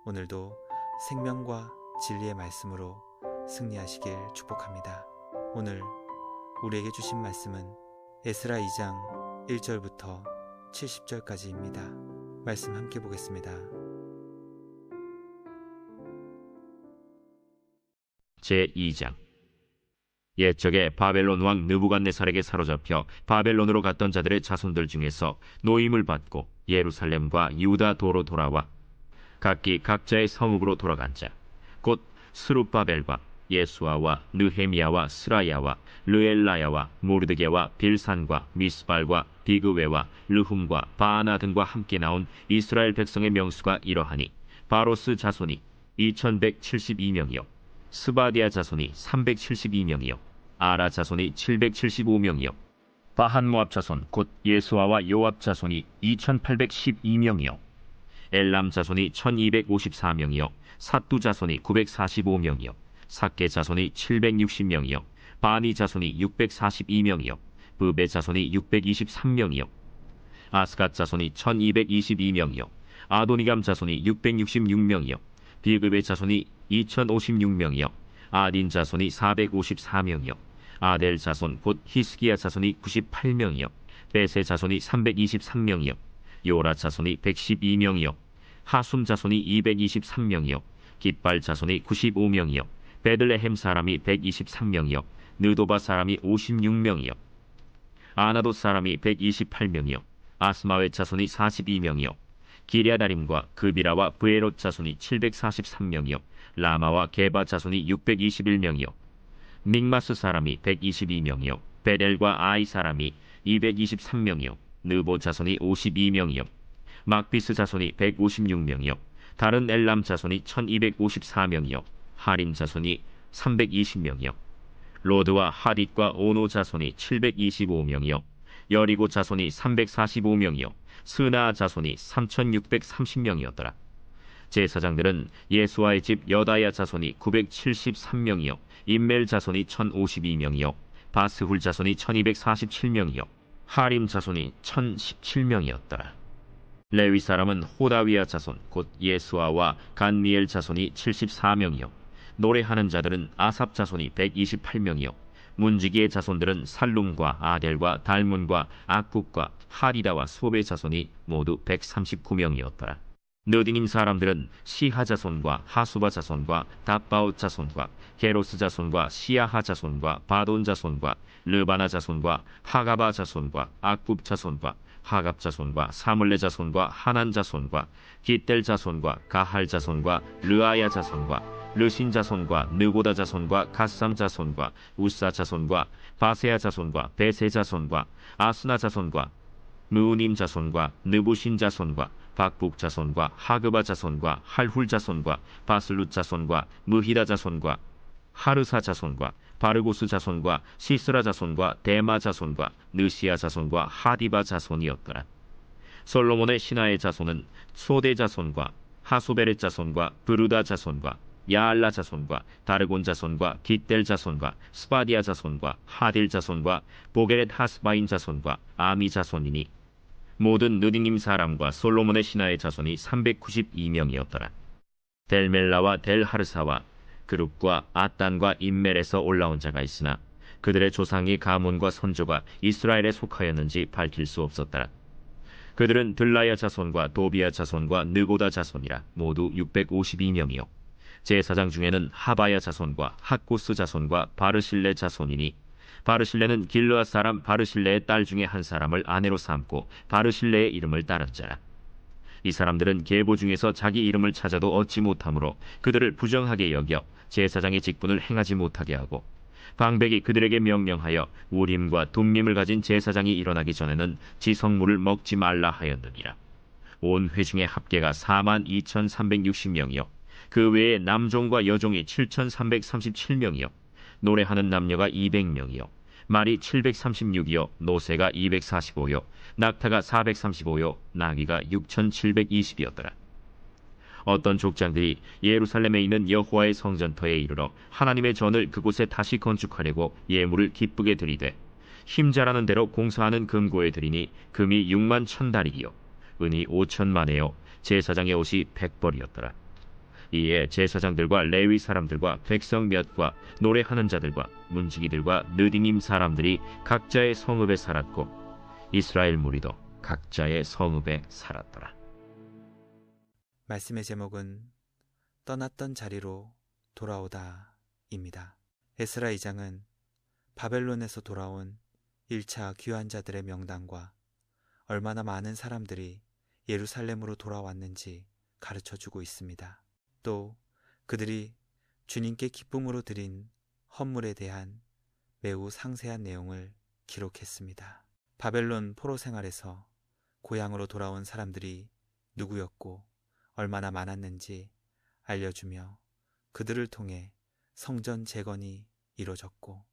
오늘도 생명과 진리의 말씀으로 승리하시길 축복합니다. 오늘 우리에게 주신 말씀은 에스라 2장 1절부터 70절까지입니다. 말씀 함께 보겠습니다. 제2장. 옛적에 바벨론 왕 느부갓네살에게 사로잡혀 바벨론으로 갔던 자들의 자손들 중에서 노임을 받고 예루살렘과 유다 도로 돌아와 각기 각자의 성읍으로 돌아간 자, 곧 스룹바벨과 예수아와 느헤미야와 스라야와 르엘라야와 모르드게와 빌산과 미스발과 비그웨와 르훔과 바아나 등과 함께 나온 이스라엘 백성의 명수가 이러하니, 바로스 자손이 2172명이요 스바디아 자손이 372명이요 아라 자손이 775명이요 바한모압 자손 곧 예수아와 요압 자손이 2812명이요 엘람 자손이 1254명이요 삿두 자손이 945명이요 삭게 자손이 760명이요 바니 자손이 642명이요 브베 자손이 623명이요 아스갓 자손이 1222명이요 아도니감 자손이 666명이요 비그베 자손이 2056명이요 아딘 자손이 454명이요 아델 자손 곧 히스기야 자손이 98명이요 베세 자손이 323명이요 요라 자손이 112명이요 하숨 자손이 223명이요 깃발 자손이 95명이요 베들레헴 사람이 123명이요 느도바 사람이 56명이요 아나도 사람이 128명이요 아스마웨 자손이 42명이요 기랴다림과 그비라와 브에롯 자손이 743명이요 라마와 게바 자손이 621명이요 믹마스 사람이 122명이요 베델과 아이 사람이 223명이요 느보 자손이 52명이요 막비스 자손이 156명이요 다른 엘람 자손이 1254명이요 하림 자손이 320명이요 로드와 하딧과 오노 자손이 725명이요 여리고 자손이 345명이요 스나 자손이 3630명이었더라. 제사장들은 예수아의 집 여다야 자손이 973명이요 임멜 자손이 1052명이요 바스훌 자손이 1247명이요 하림 자손이 1017명이었더라. 레위 사람은 호다위야 자손 곧 예수아와 간미엘 자손이 74명이요 노래하는 자들은 아삽 자손이 128명이요 문지기의 자손들은 살룸과 아델과 달문과 악국과 하리다와 소베 자손이 모두 139명이었더라. 느디님 사람들은 시하 자손과 하수바 자손과 답바옷 자손과 게로스 자손과 시야하 자손과 바돈 자손과 르바나 자손과 하가바 자손과 악굽 자손과 하갑 자손과 사물레 자손과 하난 자손과 기델 자손과 가할 자손과 르아야 자손과 르신 자손과 느고다 자손과 갓삼 자손과 우사 자손과 바세아 자손과 베세 자손과 아스나 자손과 무우님 자손과 느부신 자손과 박북 자손과 하그바 자손과 할훌 자손과 바슬룻 자손과 무히다 자손과 하르사 자손과 바르고스 자손과 시스라 자손과 데마 자손과 느시아 자손과 하디바 자손이었더라. 솔로몬의 신하의 자손은 소대 자손과 하소베렛 자손과 브루다 자손과 야알라 자손과 다르곤 자손과 깃델 자손과 스바디아 자손과 하딜 자손과 보게렛 하스바인 자손과 아미 자손이니 모든 느디님 사람과 솔로몬의 신하의 자손이 392명이었더라. 델멜라와 델하르사와 그룹과 아단과 임멜에서 올라온 자가 있으나 그들의 조상이 가문과 선조가 이스라엘에 속하였는지 밝힐 수 없었더라. 그들은 들라야 자손과 도비야 자손과 느고다 자손이라 모두 652명이요 제사장 중에는 하바야 자손과 학고스 자손과 바르실레 자손이니 바르실레는 길르앗 사람 바르실레의 딸 중에 한 사람을 아내로 삼고 바르실레의 이름을 따른 자라. 이 사람들은 계보 중에서 자기 이름을 찾아도 얻지 못하므로 그들을 부정하게 여겨 제사장의 직분을 행하지 못하게 하고 방백이 그들에게 명령하여 우림과 둠밈을 가진 제사장이 일어나기 전에는 지성물을 먹지 말라 하였느니라. 온 회중의 합계가 42,360명이요 그 외에 남종과 여종이 7,337명이요 노래하는 남녀가 200명이요 말이 736이요 노새가 245요 낙타가 435요 나귀가 6,720이었더라. 어떤 족장들이 예루살렘에 있는 여호와의 성전터에 이르러 하나님의 전을 그곳에 다시 건축하려고 예물을 기쁘게 드리되 힘자라는 대로 공사하는 금고에 드리니 금이 6만 1,000달이요 은이 5천만에요 제사장의 옷이 100벌이었더라. 이에 제사장들과 레위 사람들과 백성 몇과 노래하는 자들과 문지기들과 느디님 사람들이 각자의 성읍에 살았고 이스라엘 무리도 각자의 성읍에 살았더라. 말씀의 제목은 떠났던 자리로 돌아오다입니다. 에스라 2장은 바벨론에서 돌아온 1차 귀환자들의 명단과 얼마나 많은 사람들이 예루살렘으로 돌아왔는지 가르쳐주고 있습니다. 또 그들이 주님께 기쁨으로 드린 헌물에 대한 매우 상세한 내용을 기록했습니다. 바벨론 포로 생활에서 고향으로 돌아온 사람들이 누구였고 얼마나 많았는지 알려주며 그들을 통해 성전 재건이 이루어졌고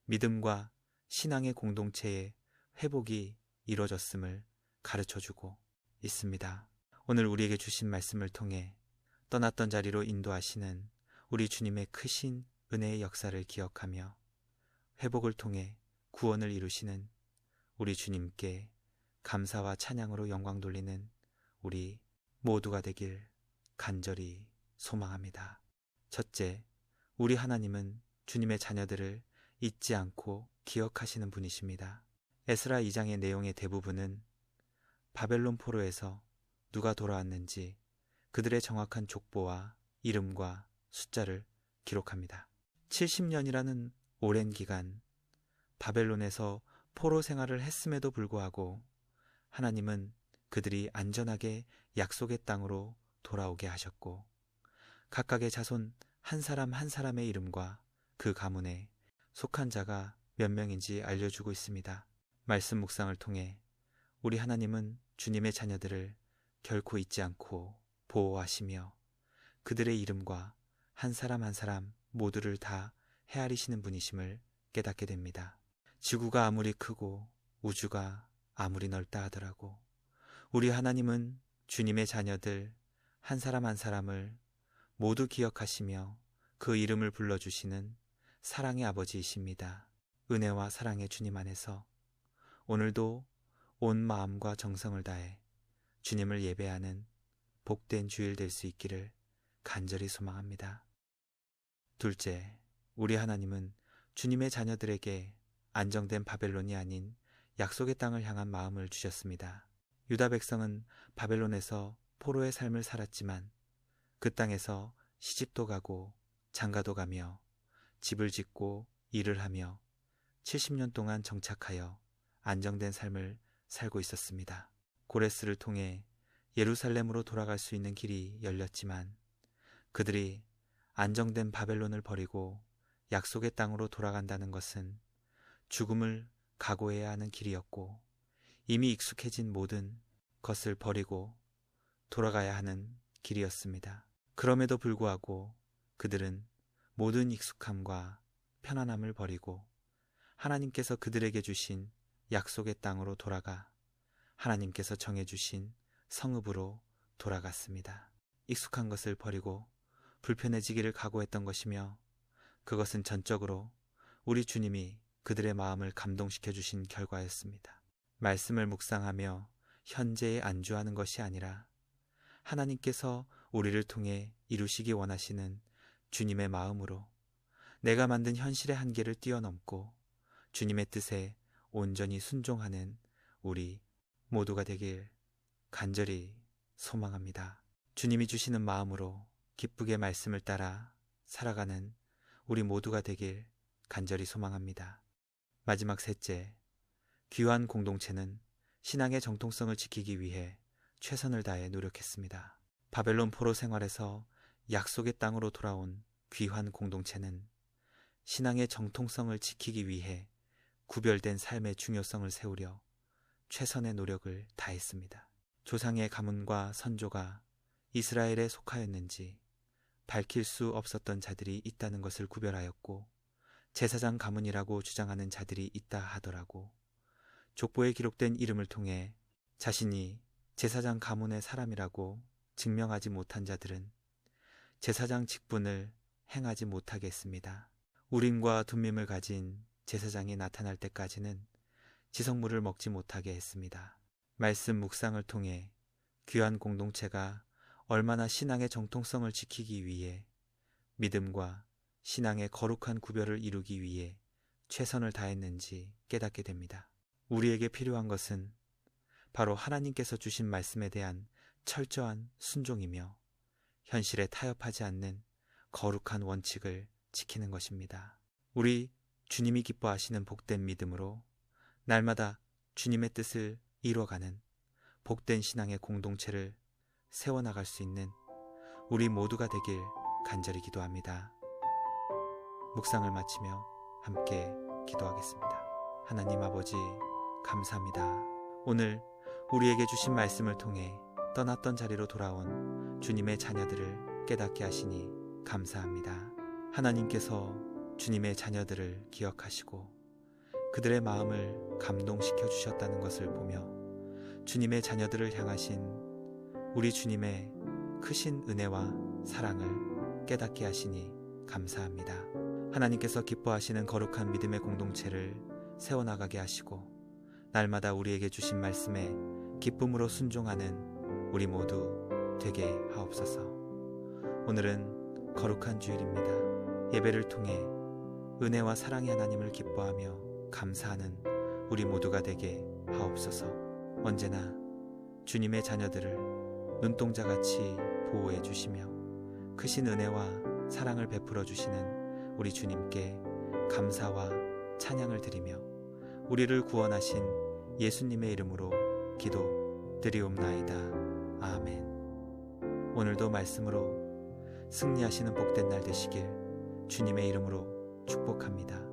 믿음과 신앙의 공동체의 회복이 이루어졌음을 가르쳐주고 있습니다. 오늘 우리에게 주신 말씀을 통해 떠났던 자리로 인도하시는 우리 주님의 크신 은혜의 역사를 기억하며 회복을 통해 구원을 이루시는 우리 주님께 감사와 찬양으로 영광 돌리는 우리 모두가 되길 간절히 소망합니다. 첫째, 우리 하나님은 주님의 자녀들을 잊지 않고 기억하시는 분이십니다. 에스라 2장의 내용의 대부분은 바벨론 포로에서 누가 돌아왔는지 그들의 정확한 족보와 이름과 숫자를 기록합니다. 70년이라는 오랜 기간 바벨론에서 포로 생활을 했음에도 불구하고 하나님은 그들이 안전하게 약속의 땅으로 돌아오게 하셨고 각각의 자손 한 사람 한 사람의 이름과 그 가문에 속한 자가 몇 명인지 알려주고 있습니다. 말씀 묵상을 통해 우리 하나님은 주님의 자녀들을 결코 잊지 않고 보호하시며 그들의 이름과 한 사람 한 사람 모두를 다 헤아리시는 분이심을 깨닫게 됩니다. 지구가 아무리 크고 우주가 아무리 넓다 하더라도 우리 하나님은 주님의 자녀들 한 사람 한 사람을 모두 기억하시며 그 이름을 불러주시는 사랑의 아버지이십니다. 은혜와 사랑의 주님 안에서 오늘도 온 마음과 정성을 다해 주님을 예배하는 복된 주일 될 수 있기를 간절히 소망합니다. 둘째, 우리 하나님은 주님의 자녀들에게 안정된 바벨론이 아닌 약속의 땅을 향한 마음을 주셨습니다. 유다 백성은 바벨론에서 포로의 삶을 살았지만 그 땅에서 시집도 가고 장가도 가며 집을 짓고 일을 하며 70년 동안 정착하여 안정된 삶을 살고 있었습니다. 고레스를 통해 예루살렘으로 돌아갈 수 있는 길이 열렸지만 그들이 안정된 바벨론을 버리고 약속의 땅으로 돌아간다는 것은 죽음을 각오해야 하는 길이었고 이미 익숙해진 모든 것을 버리고 돌아가야 하는 길이었습니다. 그럼에도 불구하고 그들은 모든 익숙함과 편안함을 버리고 하나님께서 그들에게 주신 약속의 땅으로 돌아가 하나님께서 정해주신 성읍으로 돌아갔습니다. 익숙한 것을 버리고 불편해지기를 각오했던 것이며 그것은 전적으로 우리 주님이 그들의 마음을 감동시켜 주신 결과였습니다. 말씀을 묵상하며 현재에 안주하는 것이 아니라 하나님께서 우리를 통해 이루시기 원하시는 주님의 마음으로 내가 만든 현실의 한계를 뛰어넘고 주님의 뜻에 온전히 순종하는 우리 모두가 되길 간절히 소망합니다. 주님이 주시는 마음으로 기쁘게 말씀을 따라 살아가는 우리 모두가 되길 간절히 소망합니다. 마지막 셋째, 귀환 공동체는 신앙의 정통성을 지키기 위해 최선을 다해 노력했습니다. 바벨론 포로 생활에서 약속의 땅으로 돌아온 귀환 공동체는 신앙의 정통성을 지키기 위해 구별된 삶의 중요성을 세우려 최선의 노력을 다했습니다. 조상의 가문과 선조가 이스라엘에 속하였는지 밝힐 수 없었던 자들이 있다는 것을 구별하였고 제사장 가문이라고 주장하는 자들이 있다 하더라고 족보에 기록된 이름을 통해 자신이 제사장 가문의 사람이라고 증명하지 못한 자들은 제사장 직분을 행하지 못하게 했습니다. 우림과 둠밈을 가진 제사장이 나타날 때까지는 지성물을 먹지 못하게 했습니다. 말씀 묵상을 통해 귀한 공동체가 얼마나 신앙의 정통성을 지키기 위해 믿음과 신앙의 거룩한 구별을 이루기 위해 최선을 다했는지 깨닫게 됩니다. 우리에게 필요한 것은 바로 하나님께서 주신 말씀에 대한 철저한 순종이며 현실에 타협하지 않는 거룩한 원칙을 지키는 것입니다. 우리 주님이 기뻐하시는 복된 믿음으로 날마다 주님의 뜻을 이뤄가는 복된 신앙의 공동체를 세워나갈 수 있는 우리 모두가 되길 간절히 기도합니다. 묵상을 마치며 함께 기도하겠습니다. 하나님 아버지, 감사합니다. 오늘 우리에게 주신 말씀을 통해 떠났던 자리로 돌아온 주님의 자녀들을 깨닫게 하시니 감사합니다. 하나님께서 주님의 자녀들을 기억하시고 그들의 마음을 감동시켜 주셨다는 것을 보며 주님의 자녀들을 향하신 우리 주님의 크신 은혜와 사랑을 깨닫게 하시니 감사합니다. 하나님께서 기뻐하시는 거룩한 믿음의 공동체를 세워나가게 하시고 날마다 우리에게 주신 말씀에 기쁨으로 순종하는 우리 모두 되게 하옵소서. 오늘은 거룩한 주일입니다. 예배를 통해 은혜와 사랑의 하나님을 기뻐하며 감사하는 우리 모두가 되게 하옵소서. 언제나 주님의 자녀들을 눈동자같이 보호해 주시며 크신 은혜와 사랑을 베풀어 주시는 우리 주님께 감사와 찬양을 드리며 우리를 구원하신 예수님의 이름으로 기도드리옵나이다. 아멘. 오늘도 말씀으로 승리하시는 복된 날 되시길 주님의 이름으로 축복합니다.